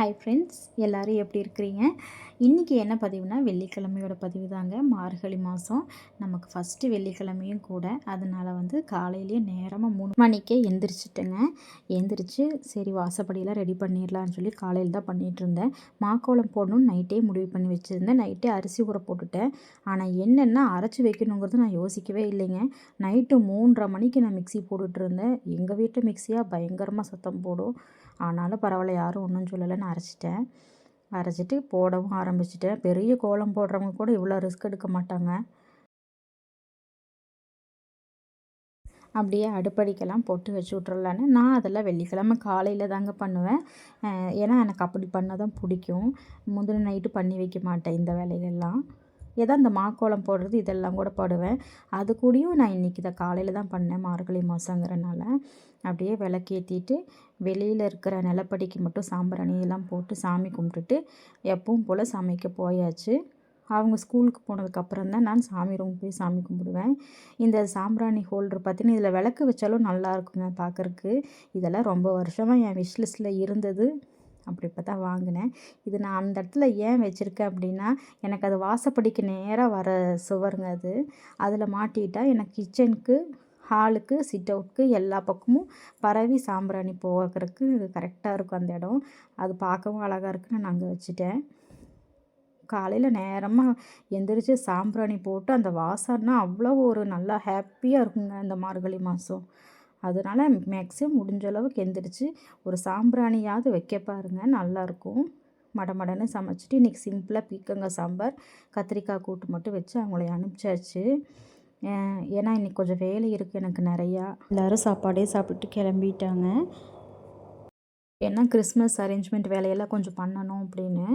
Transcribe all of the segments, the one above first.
Hi friends, எல்லோரும் எப்படி இருக்கிறீங்க? இன்றைக்கி என்ன பதிவுனா வெள்ளிக்கிழமையோட பதிவு தாங்க. மார்கழி மாதம் நமக்கு ஃபஸ்ட்டு வெள்ளிக்கிழமையும் கூட. அதனால் காலையிலேயே நேரமாக 3 மணிக்கே எந்திரிச்சிட்டேங்க. எந்திரிச்சு சரி வாசப்படியெல்லாம் ரெடி பண்ணிடலான்னு சொல்லி காலையில் தான் பண்ணிகிட்ருந்தேன். மாக்கோலம் போடணும்னு நைட்டே முடிவு பண்ணி வச்சுருந்தேன். நைட்டே அரிசி ஊற போட்டுட்டேன். ஆனால் என்னென்னா அரைச்சி வைக்கணுங்கிறது நான் யோசிக்கவே இல்லைங்க. நைட்டு 3:30 மணிக்கு நான் மிக்ஸி போட்டுட்ருந்தேன். எங்கள் வீட்டு மிக்ஸியாக பயங்கரமாக சத்தம் போடும். ஆனாலும் பரவாயில்ல, யாரும் ஒன்றும் சொல்லலைன்னு அரைச்சிட்டேன். அரைச்சிட்டு போடவும் ஆரம்பிச்சிட்டேன். பெரிய கோலம் போடுறவங்க கூட இவ்வளோ ரிஸ்க் எடுக்க மாட்டாங்க. அப்படியே அடுப்படிக்கெல்லாம் போட்டு வச்சு விட்றலான்னு நான் அதெல்லாம் வெள்ளிக்கிழமை காலையில் தாங்க பண்ணுவேன். ஏன்னா எனக்கு அப்படி பண்ண தான் பிடிக்கும். முந்தின நைட்டு பண்ணி வைக்க மாட்டேன் இந்த வேலைகள்லாம். ஏதோ இந்த மாக்கோலம் போடுறது இதெல்லாம் கூட போடுவேன். அது கூடயும் நான் இன்றைக்கி இதை காலையில் தான் பண்ணேன், மார்கழி மாதங்கிறனால. அப்படியே விளக்கேற்றிட்டு வெளியில் இருக்கிற நிலப்படிக்கு மட்டும் சாம்பிராணியெல்லாம் போட்டு சாமி கும்பிட்டுட்டு எப்பவும் போல் சமைக்க போயாச்சு. அவங்க ஸ்கூலுக்கு போனதுக்கப்புறம் தான் நான் சாமி ரூம் போய் சாமி கும்பிடுவேன். இந்த சாம்பிராணி ஹோல்டர் பார்த்திங்கன்னா இதில் விளக்கு வச்சாலும் நல்லா இருக்குங்க பார்க்குறக்கு. இதெல்லாம் ரொம்ப வருஷமாக என் விஷ் லிஸ்ட்டில் இருந்தது. அப்படி இப்போ தான் வாங்கினேன். இது நான் அந்த இடத்துல ஏன் வச்சுருக்கேன் அப்படின்னா, எனக்கு அது வாசப்படிக்கு நேராக வர சுவருங்க அது. அதில் மாட்டிட்டால் எனக்கு கிச்சனுக்கு, ஹாலுக்கு, சிட் அவுட்க்கு எல்லா பக்கமும் பரவி சாம்பிராணி போகிறதுக்கு கரெக்டாக இருக்கும் அந்த இடம். அது பார்க்கவும் அழகாக இருக்குன்னு நான் அங்கே வச்சுட்டேன். காலையில் நேரமாக எந்திரிச்சு சாம்பிராணி போட்டு அந்த வாசம்னா அவ்வளோ ஒரு நல்லா ஹாப்பியாக இருக்குங்க இந்த மார்கழி மாதம். அதனால் மேக்ஸிமம் முடிஞ்ச அளவுக்கு எந்திரிச்சு ஒரு சாம்பிராணியாவது வைக்க பாருங்கள், நல்லாயிருக்கும். மடமடன்னு சமைச்சிட்டு இன்றைக்கி சிம்பிளாக பீக்கங்காய் சாம்பார், கத்திரிக்காய் கூட்டு மட்டும் வச்சு அவங்கள அனுப்பிச்சாச்சு. ஏன்னா இன்றைக்கி கொஞ்சம் வேலை இருக்குது எனக்கு நிறையா. எல்லோரும் சாப்பாடே சாப்பிட்டு கிளம்பிட்டாங்க. ஏன்னா கிறிஸ்மஸ் அரேஞ்ச்மெண்ட் வேலையெல்லாம் கொஞ்சம் பண்ணணும் அப்படின்னு.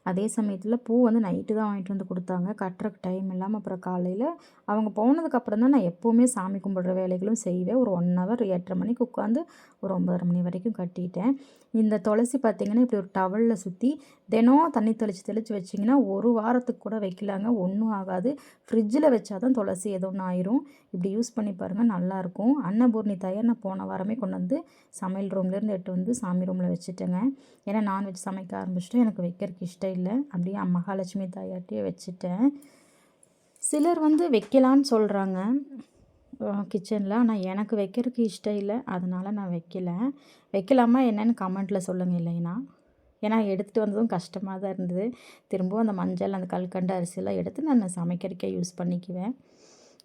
அதே சமயத்தில் பூ நைட்டு தான் வாங்கிட்டு வந்து கொடுத்தாங்க. கட்டுறக்கு டைம் இல்லாமல் அப்புறம் காலையில் அவங்க போனதுக்கப்புறம் தான் நான் எப்போவுமே சாமி கும்பிட்ற வேலைகளும் செய்வேன். ஒரு 1 ஹவர் 8:30 மணிக்கு உட்காந்து ஒரு 9:30 மணி வரைக்கும் கட்டிட்டேன். இந்த துளசி பார்த்திங்கன்னா இப்படி ஒரு டவலில் சுற்றி தினம் தண்ணி தெளித்து வச்சிங்கன்னா 1 வாரத்துக்கு கூட வைக்கலாங்க, ஒன்றும் ஆகாது. ஃப்ரிட்ஜில் வச்சா தான் துளசி ஏதோ ஒன்று ஆயிரும். இப்படி யூஸ் பண்ணி பாருங்கள், நல்லாயிருக்கும். அன்னபூர்ணி தாயார் நான் போன வாரமே கொண்டு வந்து சமையல் ரூம்லேருந்து எட்டு வந்து சாமி ரூமில் வச்சுட்டேங்க. ஏன்னா நான்வெஜ் சமைக்க ஆரம்பிச்சிட்டு எனக்கு வைக்கிறதுக்கு இஷ்டம் இல்லை. அப்படியே மகாலட்சுமி தாயார்கிட்டயே வச்சுட்டேன். சிலர் வைக்கலான்னு சொல்கிறாங்க கிச்சனில். ஆனால் எனக்கு வைக்கிறதுக்கு இஷ்டம் இல்லை, அதனால் நான் வைக்கலாமா என்னென்னு கமெண்ட்டில் சொல்லுங்கள் இல்லைன்னா. ஏன்னா எடுத்துகிட்டு வந்ததும் கஷ்டமாக தான் இருந்தது. திரும்பவும் அந்த மஞ்சள், அந்த கல்கண்டு அரிசியெல்லாம் எடுத்து நான் சமைக்கிறதுக்கே யூஸ் பண்ணிக்குவேன்.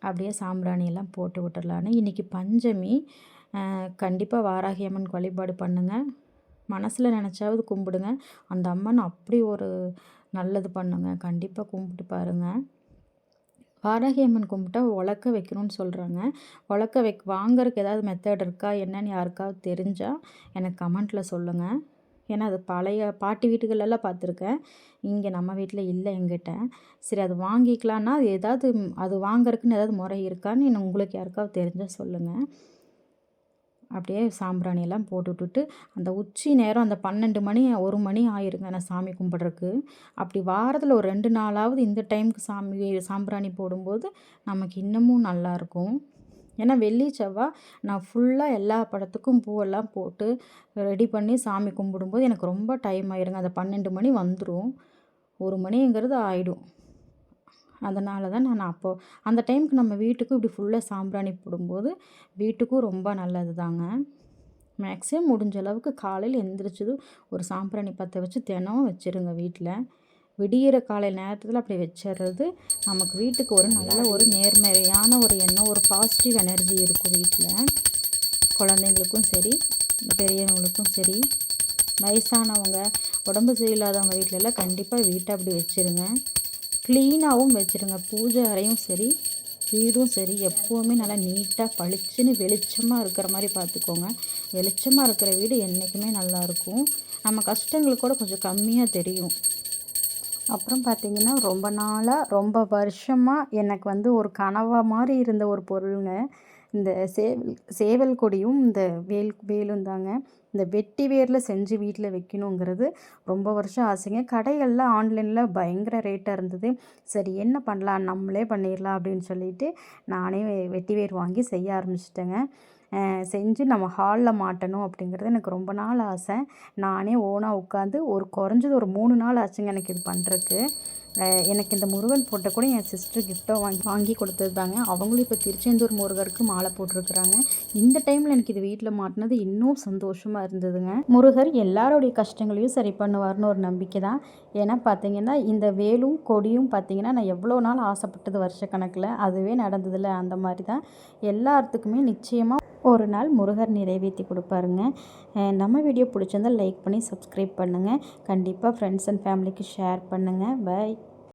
அப்படியே சாம்பிராணியெல்லாம் போட்டு விட்டுறலான்னு. இன்றைக்கி பஞ்சமி. கண்டிப்பாக வாராகி அம்மனுக்கு வழிபாடு பண்ணுங்கள். மனசில் நினச்சாவது கும்பிடுங்க. அந்த அம்மன் அப்படி ஒரு நல்லது பண்ணுங்க. கண்டிப்பாக கும்பிட்டு பாருங்கள். வாராகி அம்மன் கும்பிட்டா உலக்க வைக்கணும்னு சொல்கிறாங்க. உலக்க வாங்குறதுக்கு ஏதாவது மெத்தட் இருக்கா என்னன்னு யாருக்காவது தெரிஞ்சால் எனக்கு கமெண்ட்டில் சொல்லுங்கள். ஏன்னா அது பழைய பாட்டி வீட்டுகளெல்லாம் பார்த்துருக்கேன். இங்கே நம்ம வீட்டில் இல்லை எங்கிட்ட. சரி அது வாங்கிக்கலான்னா அது ஏதாவது அது வாங்குறதுக்குன்னு ஏதாவது முறை இருக்கான்னு உங்களுக்கு யாருக்காவது தெரிஞ்சால் சொல்லுங்கள். அப்படியே சாம்பிராணியெல்லாம் போட்டுவிட்டுட்டு அந்த உச்சி நேரம் அந்த 12 மணி 1 மணி ஆயிருங்க நான் சாமி கும்பிட்றக்கு. அப்படி வாரத்தில் ஒரு 2 நாளாவது இந்த டைமுக்கு சாம்பிராணி போடும்போது நமக்கு இன்னமும் நல்லாயிருக்கும். ஏன்னா வெள்ளி செவ்வாய் நான் ஃபுல்லாக எல்லா படத்துக்கும் பூவெல்லாம் போட்டு ரெடி பண்ணி சாமி கும்பிடும்போது எனக்கு ரொம்ப டைம் ஆயிருங்க. அந்த 12 மணி வந்துடும், 1 மணிங்கிறது ஆகிடும். அதனால தான் நான் அப்போது அந்த டைமுக்கு நம்ம வீட்டுக்கும் இப்படி ஃபுல்லாக சாம்பிராணி போடும்போது வீட்டுக்கும் ரொம்ப நல்லது தாங்க. மேக்ஸிமம் முடிஞ்ச அளவுக்கு காலையில் எந்திரிச்சதும் ஒரு சாம்பிராணி பற்ற வச்சு தினம் வச்சுருங்க வீட்டில். விடியிற காலை நேரத்தில் அப்படி வச்சிடுறது நமக்கு வீட்டுக்கு ஒரு நல்ல ஒரு நேர்மறையான ஒரு எண்ணம், ஒரு பாசிட்டிவ் எனர்ஜி இருக்கும் வீட்டில். குழந்தைங்களுக்கும் சரி, பெரியவங்களுக்கும் சரி, வயசானவங்க, உடம்பு சரியில்லாதவங்க வீட்டிலலாம் கண்டிப்பாக வீட்டை அப்படி வச்சுருங்க. க்ளீனாகவும் வச்சுருங்க. பூஜை அறையும் சரி, வீடும் சரி, எப்போவுமே நல்லா நீட்டாக பளிச்சுன்னு வெளிச்சமாக இருக்கிற மாதிரி பார்த்துக்கோங்க. வெளிச்சமாக இருக்கிற வீடு என்றைக்குமே நல்லாயிருக்கும். நம்ம கஷ்டங்கள் கூட கொஞ்சம் கம்மியாக தெரியும். அப்புறம் பார்த்திங்கன்னா ரொம்ப நாளாக ரொம்ப வருஷமாக எனக்கு ஒரு கனவா மாதிரி இருந்த ஒரு பொருளுங்க. இந்த சேவல் கொடியும் இந்த வேலும் தாங்க. இந்த வெட்டி வேரில் செஞ்சு வீட்டில் வைக்கணுங்கிறது ரொம்ப வருஷம் ஆசைங்க. கடைகளில் ஆன்லைனில் பயங்கர ரேட்டாக இருந்தது. சரி என்ன பண்ணலாம், நம்மளே பண்ணிடலாம் அப்படின்னு சொல்லிட்டு நானே வெட்டி வேர் வாங்கி செய்ய ஆரம்பிச்சிட்டேங்க. செஞ்சு நம்ம ஹாலில் மாட்டணும் அப்படிங்கிறது எனக்கு ரொம்ப நாள் ஆசை. நானே ஓனாக உட்காந்து குறைஞ்சது ஒரு 3 நாள் ஆச்சுங்க எனக்கு இது பண்ணுறதுக்கு. எனக்கு இந்த முருகன் ஃபோட்டோ கூட என் சிஸ்டர் கிஃப்ட்டாக வாங்கி கொடுத்தது தாங்க. அவங்களும் இப்போ திருச்செந்தூர் முருகருக்கு மாலை போட்டிருக்கிறாங்க. இந்த டைமில் எனக்கு இது வீட்டில் மாட்டினது இன்னும் சந்தோஷமாக இருந்ததுங்க. முருகர் எல்லாருடைய கஷ்டங்களையும் சரி பண்ணுவார்னு ஒரு நம்பிக்கை தான். ஏன்னா பார்த்தீங்கன்னா இந்த வேலும் கொடியும் பார்த்தீங்கன்னா நான் எவ்வளோ நாள் ஆசைப்பட்டது வருஷக்கணக்கில், அதுவே நடந்ததில்ல. அந்த மாதிரி தான் எல்லாத்துக்குமே நிச்சயமாக ஒரு நாள் முருகர் நிறைவேற்றி கொடுப்பாருங்க. நம்ம வீடியோ பிடிச்சிருந்தால் லைக் பண்ணி சப்ஸ்கிரைப் பண்ணுங்கள். கண்டிப்பாக ஃப்ரெண்ட்ஸ் அண்ட் ஃபேமிலிக்கு ஷேர் பண்ணுங்கள். பை.